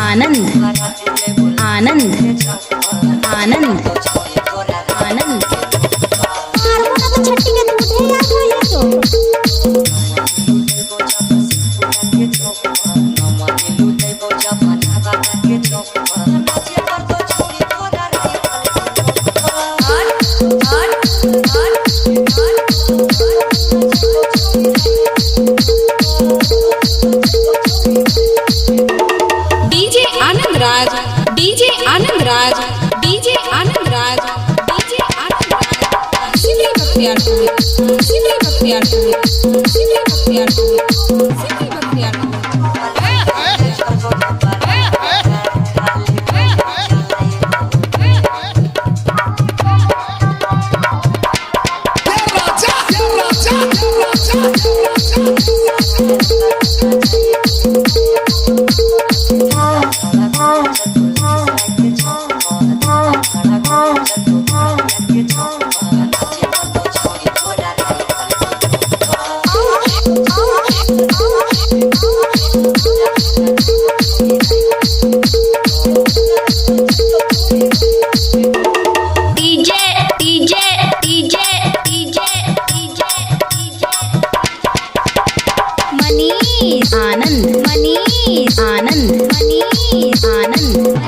आनंद आनंद आनंद आनंद छठी के दूध है या DJ Anand Raj DJ Anand Raj DJ Anand Raj DJ Anand Raj city Bakhtiyarpur city Bakhtiyarpur city Bakhtiyarpur city Bakhtiyarpur Anand Manish Anand Manish Anand Manish Anand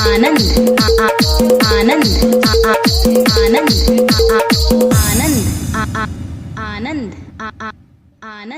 Anand Anand Anand Anand Anand Anand आनंद